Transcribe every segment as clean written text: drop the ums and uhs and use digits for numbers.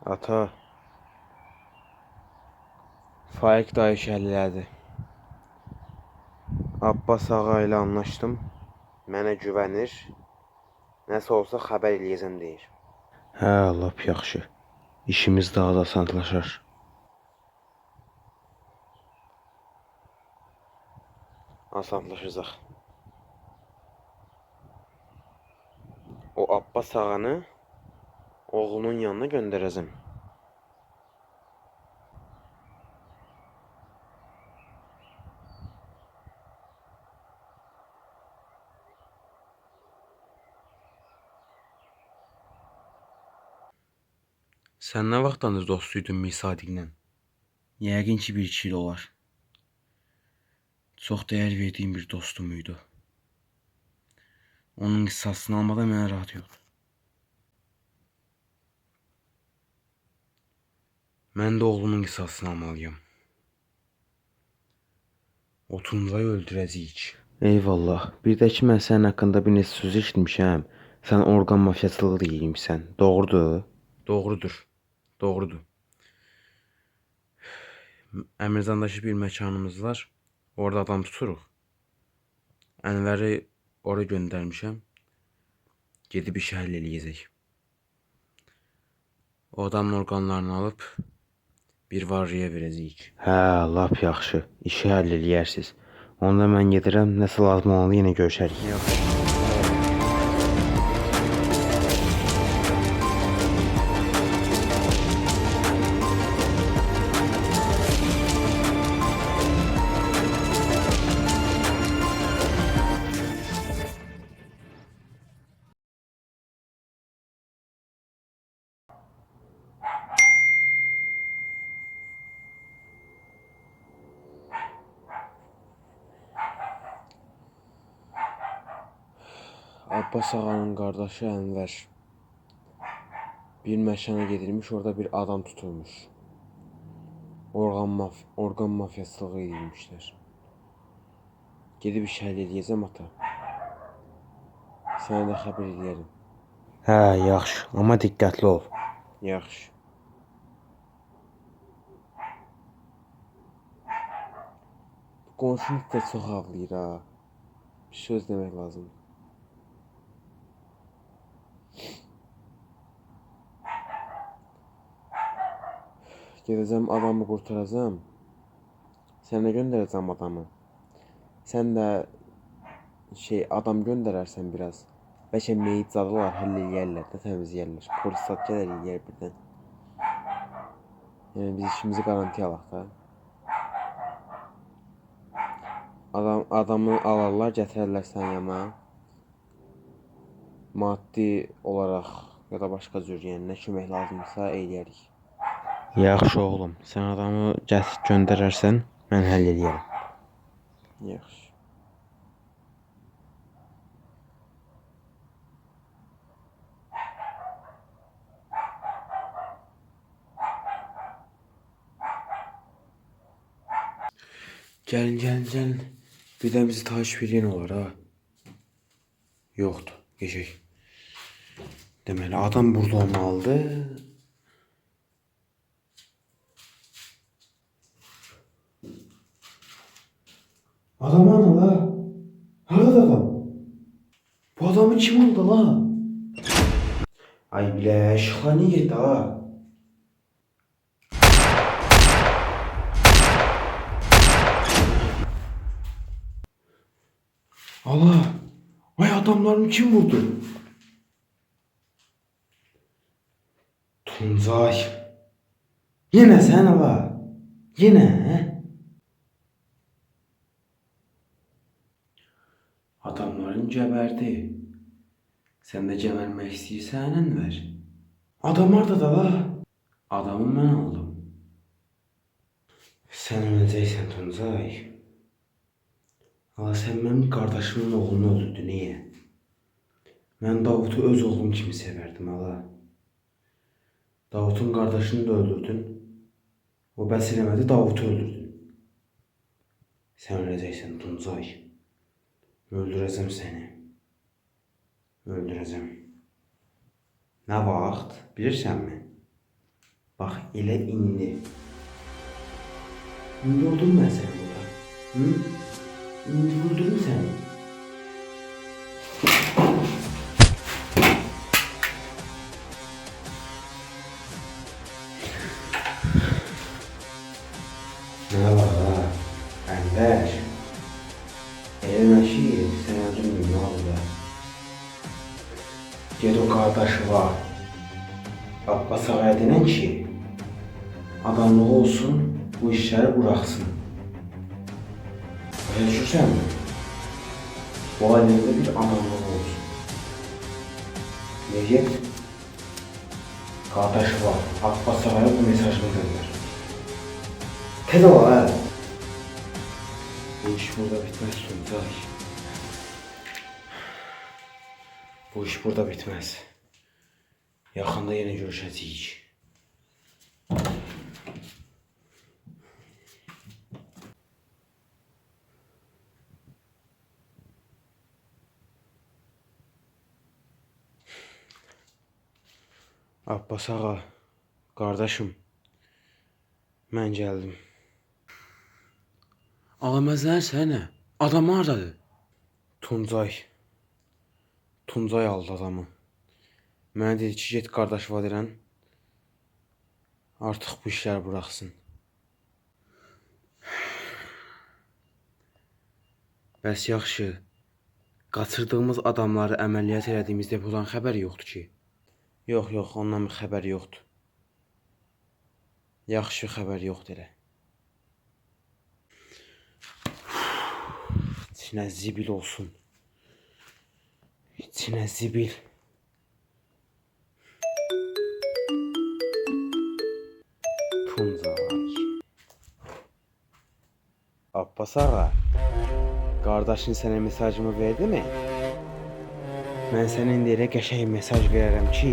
Ata, Faik dayı şəhərlədi. Abbas ağa ilə anlaşdım. Mənə güvənir. Nəsə olsa xəbər eləyəcəm deyir. Hə, lap yaxşı. İşimiz daha da asanlaşar. Asanlaşacaq. O Abbas ağanı oğlunun yanına göndərəcəm. Sən nə vaxtdandır dostuydun Misadiqlə? Yəqin ki, 1-2 il olar. Çox dəyər verdiyim bir dostum idi. Onun qisasını almadan mənə rahat yoxdur. Mən də oğlumun qisasını almalıyam. O Tuncayı öldürəcəyik. Eyvallah. Bir də ki, mən sənin haqqında bir neçə söz eşitmişəm. Sən orqan mafiyacılığı da yeyirsən. Doğrudur? Doğrudur. Doğrudur. Əmirzandakı bir məkanımız var. Orada adam tuturuq. Ənvəri ora göndərmişəm. Gedib işi həll eləyəcək. O adamın orqanlarını alıb bir varlıya verəcəyik. Hə, lap yaxşı. İşi həll eləyərsiz. Onda mən gedirəm, nəsə lazım olanda yenə görüşərik. Yaxşı. Abbas ağanın qardaşı Ənvər bir məkana gedilmiş, orada bir adam tutulmuş. Orqan mafiyasılığı edilmişlər. Gedib iş həll eləyəcəm ata. Sənə də xəbər eləyərəm. Hə, yaxşı, amma diqqətli ol. Yaxşı. Qonşun da çox ağlayır ha. Bir söz demək lazımdır. Gedəcəm adamı qurtaracağım. Sənə göndərəcəm adamı. Sən də adam göndərərsən biraz. Bəlkə meyit zadılar, həll eləyərlər də, təmizləyərlər. Polis zad gələr eləyər birdən. Yəni biz işimizi garantiya alaq da. Adamı alarlar, gətirərlər sən yana. Maddi olaraq ya da başqa cür, yəni nə kömək lazımsa eləyərik. Yaxşı oğlum, sən adamı göndərərsən, mən həll eləyərəm. Yaxşı. Gəlin. Bir də bizi takip edən olar ha. Yoxdur, geçək. Deməli, adam burada olmalıdır. Adam hanı la? Harada adam? Bu adamı kim aldı la? Ay bilə, işıqlar niyə getdi ha? Allah! Ay adamlarımı kim vurdu? Tuncay. Yine sen ala. Yine he? Adamların geberdi. Sen de gebermek istəyirsən Ənvər. Adam orada da la. Adamı mən aldım. Sen öləcəksən Tuncay. Ala sen benim kardeşimin oğlunu öldürdün niye? Ben Davut'u öz oğlum kimi severdim ala. Davut'un kardeşini de öldürdün. O bəs eləmədi, Davut'u öldürdün. Sen öləcəksən Tuncay. Öldürəcəm seni. Öldürəcəm. Ne vaxt? Bilirsən mi? Bak ile indi. İndi vurdum ben seni burada. Hı? İndi vurdum seni. Ne var ha? Ender. Elime şiir, sen öldürmeyeyim ne oldu? Ged o kardeşi var. Abbas Ağa'ya denen ki, adamlığı olsun, bu işleri bıraksın. Öyle düşünsen mi? Bu alemde bir adamlığı olsun. Necdet, kardeşi var. Abbas Ağa'ya bu mesajını gönder. Tez ol ha. Bu iş burada bitmez Tuncay. Bu iş burada bitmez. Yakında yine görüşeceğiz. Abbas ağa, kardeşim, mən gəldim. Ağamazlar sənə. Adam hardadır? Tuncay aldı adamı. Mənə dedi ki, get qardaş vadirən, artıq bu işləri bıraxsın. Bəs yaxşı, qaçırdığımız adamları əməliyyat elədiyimizdə bundan xəbər yoxdur ki. Yox, ondan bir xəbər yoxdur. Yaxşı xəbər yoxdur elə. İçinə zibil olsun. İçinə zibil. Tuncay. Abbas ağa, qardaşın sənə mesajımı verdi mi? Mən sənə indi elə qəşəng mesaj verərəm ki,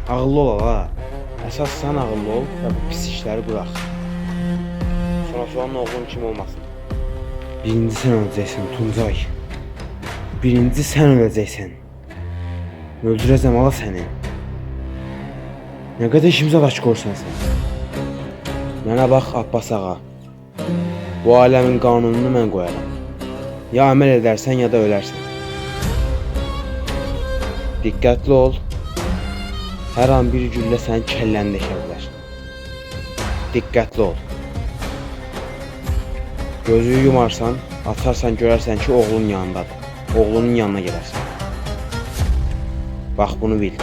ağıllı ol ha. Əsas sən ağıllı ol və bu pis işləri bırax. Sonra oğlun kim olmasın. Birinci sən öləcəksən Tuncay. Birinci sən öləcəksən. Öldürəcəm ala səni. Nə qədər işimizə daş qorsan sən. Mənə bax Abbas ağa. Bu aləmin qanununu mən qoyaram. Ya əməl edərsən ya da ölərsən. Diqqətli ol. Hər an bir güllə sənin kəlləni deşə bilər. Diqqətli ol. Gözünü yumarsan, açarsan görərsən ki, oğlun yanındadır. Oğlunun yanına gedərsən. Bax bunu bil.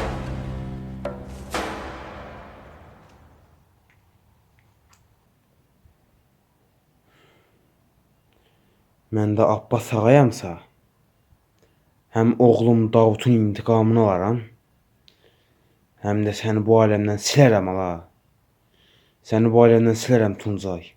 Mən də Abbas ağayamsa, həm oğlum Davudun intiqamını alaram, həm də səni bu aləmdən silərəm ala. Səni bu aləmdən silərəm Tuncay.